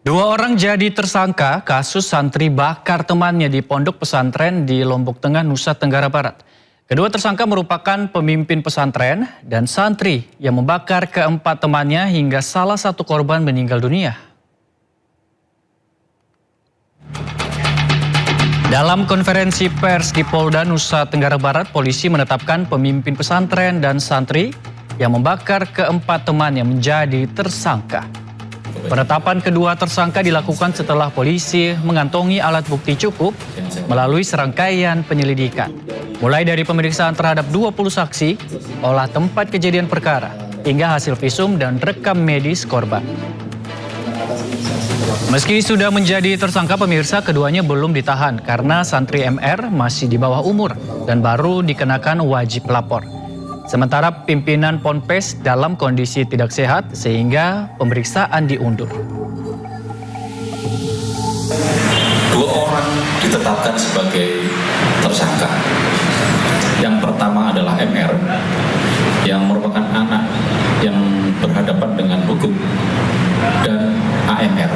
Dua orang jadi tersangka kasus santri bakar temannya di pondok pesantren di Lombok Tengah, Nusa Tenggara Barat. Kedua tersangka merupakan pemimpin pesantren dan santri yang membakar keempat temannya hingga salah satu korban meninggal dunia. Dalam konferensi pers di Polda Nusa Tenggara Barat, polisi menetapkan pemimpin pesantren dan santri yang membakar keempat temannya menjadi tersangka. Penetapan kedua tersangka dilakukan setelah polisi mengantongi alat bukti cukup melalui serangkaian penyelidikan. Mulai dari pemeriksaan terhadap 20 saksi, olah tempat kejadian perkara, hingga hasil visum dan rekam medis korban. Meski sudah menjadi tersangka, pemirsa, keduanya belum ditahan karena santri MR masih di bawah umur dan baru dikenakan wajib lapor. Sementara pimpinan Ponpes dalam kondisi tidak sehat sehingga pemeriksaan diundur. Dua orang ditetapkan sebagai tersangka. Yang pertama adalah MR yang merupakan anak yang berhadapan dengan hukum dan AMR.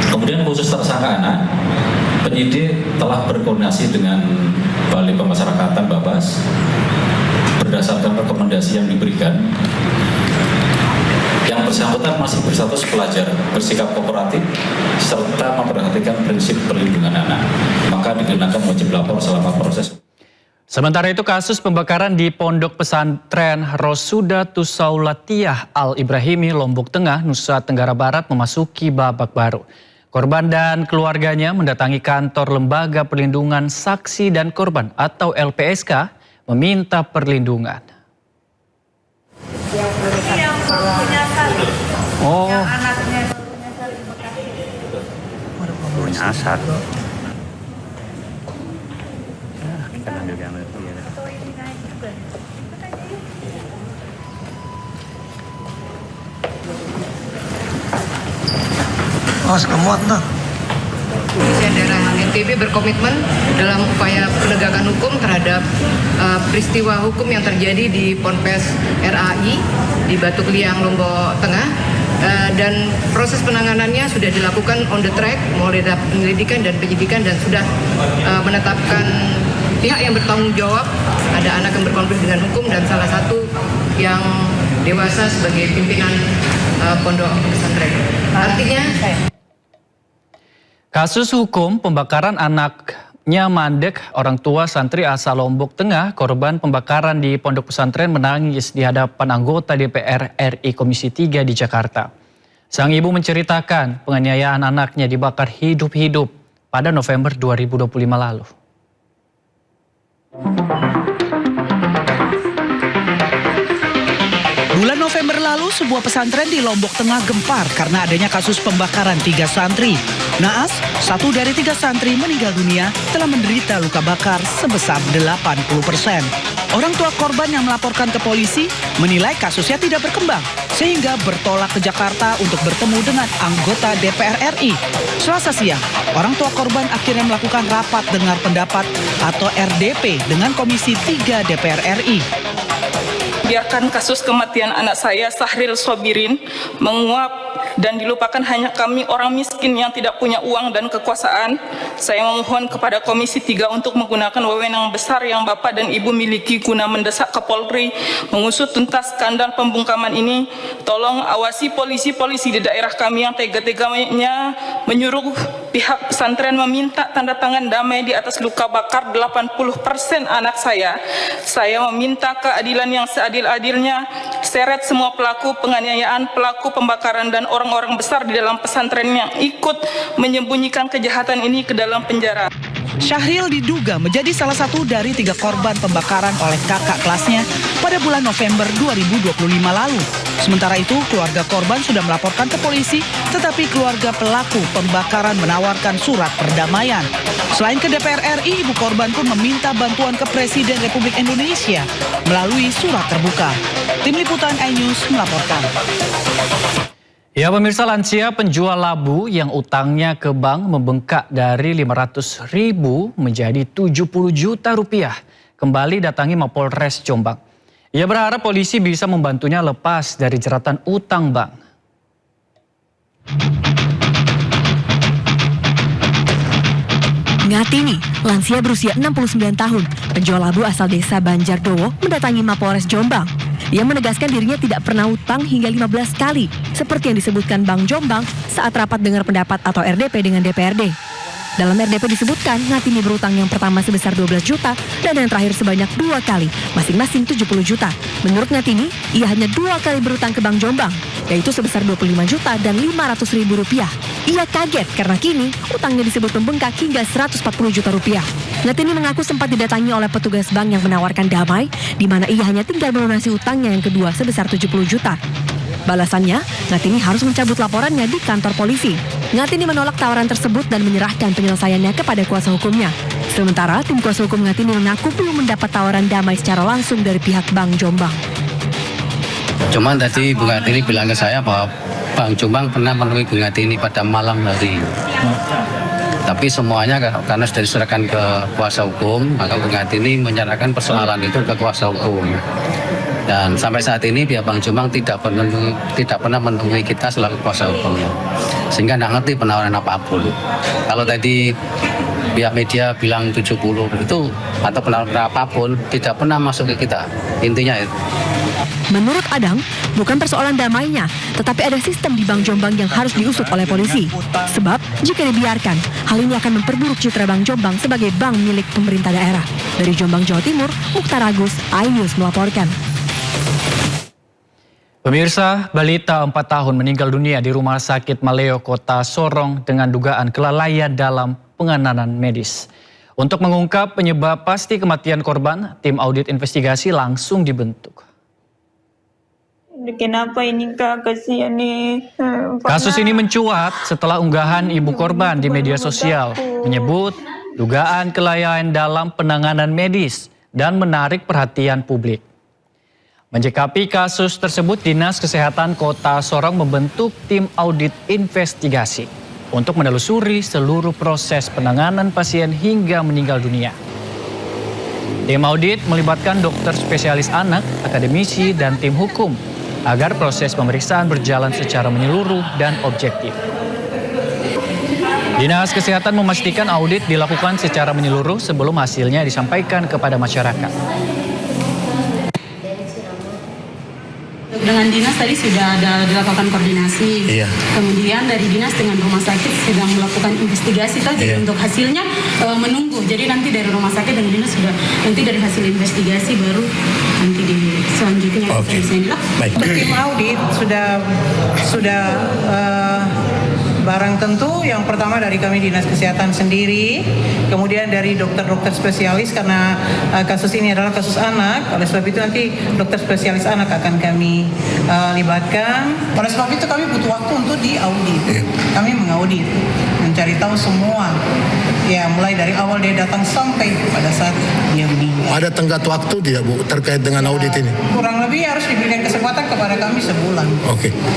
Kemudian khusus tersangka anak, penyidik telah berkoordinasi dengan Balai Pemasyarakatan Babas berdasarkan rekomendasi yang diberikan. Yang bersangkutan masih berstatus pelajar, bersikap kooperatif, serta memperhatikan prinsip perlindungan anak. Maka dikenakan wajib lapor selama proses. Sementara itu, kasus pembakaran di Pondok Pesantren Rosudatus Saulatiyah Al-Ibrahimi, Lombok Tengah, Nusa Tenggara Barat memasuki babak baru. Korban dan keluarganya mendatangi kantor Lembaga Perlindungan Saksi dan Korban atau LPSK meminta perlindungan. Yang punya sari, yang anaknya punya sari punya asar. Kita ambil gambar itu ya. atau ini naik juga. Oh, sekemuat tuh. Kepolisian daerah NTB berkomitmen dalam upaya penegakan hukum terhadap peristiwa hukum yang terjadi di Ponpes RAI di Batu Kliang, Lombok Tengah. Dan proses penanganannya sudah dilakukan on the track, mulai dari penyelidikan dan penyidikan, dan sudah menetapkan pihak yang bertanggung jawab. Ada anak yang berkonflik dengan hukum dan salah satu yang dewasa sebagai pimpinan pondok pesantren. Artinya Kasus hukum pembakaran anaknya mandek, orang tua santri asal Lombok Tengah, korban pembakaran di pondok pesantren menangis di hadapan anggota DPR RI Komisi 3 di Jakarta. Sang ibu menceritakan penganiayaan anaknya dibakar hidup-hidup pada November 2025 lalu. Bulan November lalu, sebuah pesantren di Lombok Tengah gempar karena adanya kasus pembakaran 3 santri. Naas, 1 dari 3 santri meninggal dunia telah menderita luka bakar sebesar 80%. Orang tua korban yang melaporkan ke polisi menilai kasusnya tidak berkembang, sehingga bertolak ke Jakarta untuk bertemu dengan anggota DPR RI. Selasa siang, orang tua korban akhirnya melakukan rapat dengar pendapat atau RDP dengan Komisi 3 DPR RI. Biarkan kasus kematian anak saya, Sahril Sobirin, menguap dan dilupakan hanya kami orang miskin yang tidak punya uang dan kekuasaan. Saya memohon kepada Komisi 3 untuk menggunakan wewenang besar yang Bapak dan Ibu miliki guna mendesak Kapolri mengusut tuntas skandal pembungkaman ini. Tolong awasi polisi-polisi di daerah kami yang tega-teganya menyuruh pihak pesantren meminta tanda tangan damai di atas luka bakar 80% anak saya. Saya meminta keadilan yang seadil-adilnya, seret semua pelaku penganiayaan, pelaku pembakaran dan orang-orang besar di dalam pesantren yang ikut menyembunyikan kejahatan ini ke dalam penjara. Syahril diduga menjadi salah satu dari 3 korban pembakaran oleh kakak kelasnya pada bulan November 2025 lalu. Sementara itu, keluarga korban sudah melaporkan ke polisi, tetapi keluarga pelaku pembakaran menawarkan surat perdamaian. Selain ke DPR RI, ibu korban pun meminta bantuan ke Presiden Republik Indonesia melalui surat terbuka. Tim Liputan iNews melaporkan. Ya pemirsa, lansia penjual labu yang utangnya ke bank membengkak dari 500.000 menjadi 70 juta rupiah. Kembali datangi Mapolres Jombang. Ia berharap polisi bisa membantunya lepas dari jeratan utang bank. Ngatini, lansia berusia 69 tahun, penjual labu asal desa Banjardowo mendatangi Mapolres Jombang. Ia menegaskan dirinya tidak pernah utang hingga 15 kali, seperti yang disebutkan Bank Jombang saat rapat dengar pendapat atau RDP dengan DPRD. Dalam RDP disebutkan, Ngatini berutang yang pertama sebesar 12 juta dan yang terakhir sebanyak 2 kali, masing-masing 70 juta. Menurut Ngatini, ia hanya 2 kali berutang ke Bank Jombang, yaitu sebesar 25 juta dan 500 ribu rupiah. Ia kaget karena kini utangnya disebut membengkak hingga 140 juta rupiah. Ngatini mengaku sempat didatangi oleh petugas bank yang menawarkan damai, di mana ia hanya tinggal melunasi utangnya yang kedua sebesar 70 juta. Balasannya, Ngatini harus mencabut laporannya di kantor polisi. Ngatini menolak tawaran tersebut dan menyerahkan penyelesaiannya kepada kuasa hukumnya. Sementara, tim kuasa hukum Ngatini mengaku belum mendapat tawaran damai secara langsung dari pihak Bank Jombang. Cuman tadi Bu Ngatini bilang ke saya bahwa Bank Jombang pernah menemui Bu Ngatini pada malam hari. Tapi semuanya karena sudah diserahkan ke kuasa hukum, maka Bu Ngatini menyerahkan persoalan itu ke kuasa hukum. Dan sampai saat ini pihak Bank Jombang tidak pernah menemui kita selaku kuasa hukumnya. Sehingga tidak ngerti penawaran apapun. Kalau tadi pihak media bilang 70 itu atau penawaran apapun tidak pernah masuk ke kita. Intinya itu. Menurut Adang, bukan persoalan damainya, tetapi ada sistem di Bank Jombang yang harus diusut oleh polisi. Sebab, jika dibiarkan, hal ini akan memperburuk citra Bank Jombang sebagai bank milik pemerintah daerah. Dari Jombang, Jawa Timur, Mukhtar Agus, iNews melaporkan. Pemirsa, balita 4 tahun meninggal dunia di Rumah Sakit Maleo, Kota Sorong dengan dugaan kelalaian dalam penanganan medis. Untuk mengungkap penyebab pasti kematian korban, tim audit investigasi langsung dibentuk. Kenapa ini Kak, kasihan nih. Kasus ini mencuat setelah unggahan ibu korban di media sosial menyebut dugaan kelalaian dalam penanganan medis dan menarik perhatian publik. Menyikapi kasus tersebut, Dinas Kesehatan Kota Sorong membentuk tim audit investigasi untuk menelusuri seluruh proses penanganan pasien hingga meninggal dunia. Tim audit melibatkan dokter spesialis anak, akademisi, dan tim hukum agar proses pemeriksaan berjalan secara menyeluruh dan objektif. Dinas Kesehatan memastikan audit dilakukan secara menyeluruh sebelum hasilnya disampaikan kepada masyarakat. Dengan dinas tadi sudah ada dilakukan koordinasi. Iya. Kemudian dari dinas dengan rumah sakit sedang melakukan investigasi tadi. Iya. Untuk hasilnya menunggu. Jadi nanti dari rumah sakit dan dinas sudah nanti dari hasil investigasi baru nanti di selanjutnya. Oke. Baik. Tim audit sudah barang tentu yang pertama dari kami Dinas Kesehatan sendiri, kemudian dari dokter-dokter spesialis karena kasus ini adalah kasus anak, oleh sebab itu nanti dokter spesialis anak akan kami libatkan. Oleh sebab itu kami butuh waktu untuk diaudit. Kami mengaudit, mencari tahu semua, ya mulai dari awal dia datang sampai pada saat dia meninggal. Ada tenggat waktu tidak Bu terkait dengan audit ini? Kurang lebih harus diberikan kesempatan kepada kami sebulan. Oke.